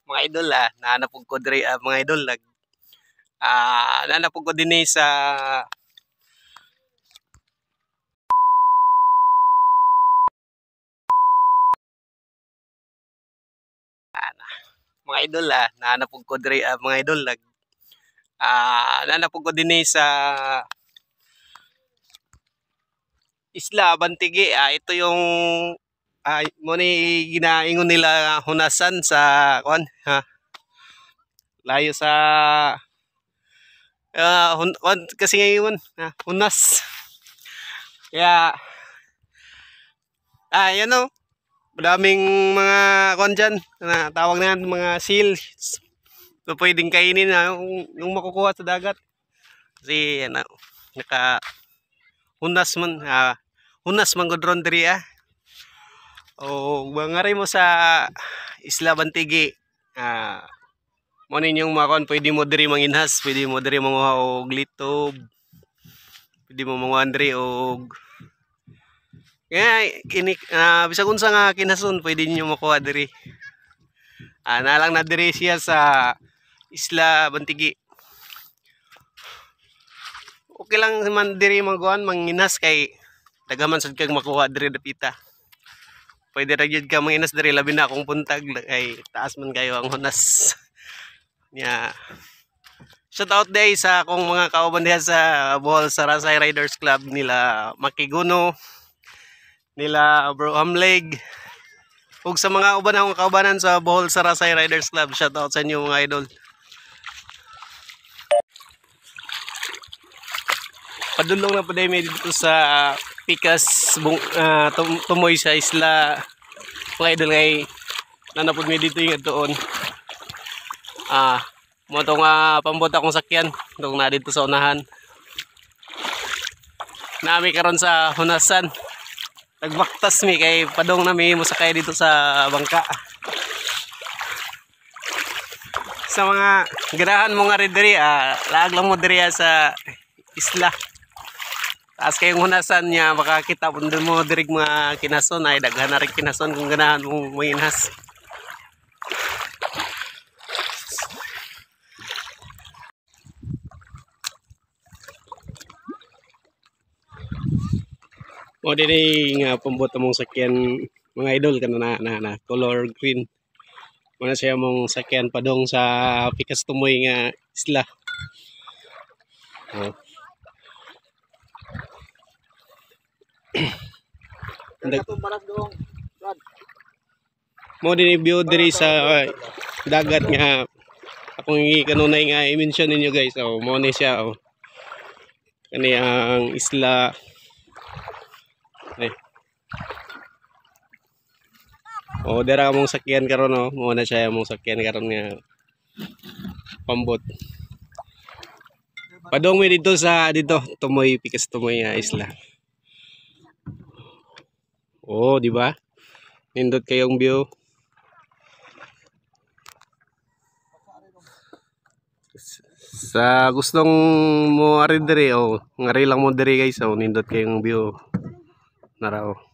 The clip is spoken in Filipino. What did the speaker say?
Mga idol nanapog ko diri mga idol nanapog ko din sa mga idol nanapog ko diri mga idol nanapog ko din sa Isla Bantigi. Ito yung mo ni ginaingon nila hunasan sa layo sa kasi ngayon hunas kaya yan o madaming mga dyan na tawag na yan, mga seals so pwedeng kainin yung makukuha sa dagat kasi naka hunas man godron diri o bangari mo sa Isla Bantigi mo ninyong makon pwede mo diri manginhas, pwede mo diri manguha og litob, pwede mo manguha diri og bisag unsa nga kinhason pwede niyo makuha diri nalang na diri siya sa Isla Bantigi. Okay lang man diri magawan manginhas kay daghaman sad kag makuha diri dapita. Pwede ra gyud ka manginas diri labi na akong puntag kay taas man kayo ang hunas. Shout out day sa akong mga kauban diha sa Bohol Sarasay Riders Club nila Makiguno, nila Bro Hamleg, ug sa mga uban akong kaubanan sa Bohol Sarasay Riders Club. Shout out sa inyo mga idol. Padulong na po dahil may dito sa Pikas tumoy sa isla mga idol ngay nanapod may dito yung doon mo itong pambot akong sakyan itong na dito sa unahan nami karon sa hunasan nagbaktas mi kay padong nami musakay dito sa bangka sa mga ganahan mo nga rin diri laag lang mo diri sa isla. Taas kayong hunasan niya makakita kung doon mo dirig mga kinason ay daghan na rin kinason kung ganahan mong manginhas. O diri nga pambot mong sakyan mga idol kana na color green. Mana siya mong sakyan padong sa Pikas tumoy nga isla. Mo din view diri sa dagat nga akong kanunay nga i-mention ninyo guys. Mo ni siya kani ang isla dira mong sakyan karon mo na siya mong sakyan karon nga pambot. Padong mi dito sa tumoy Pikas tumoy nga isla. Di ba? Nindot kayong view. Sa gustong mo ari diri ngari lang mo diri guys nindot kayong view. Naraw.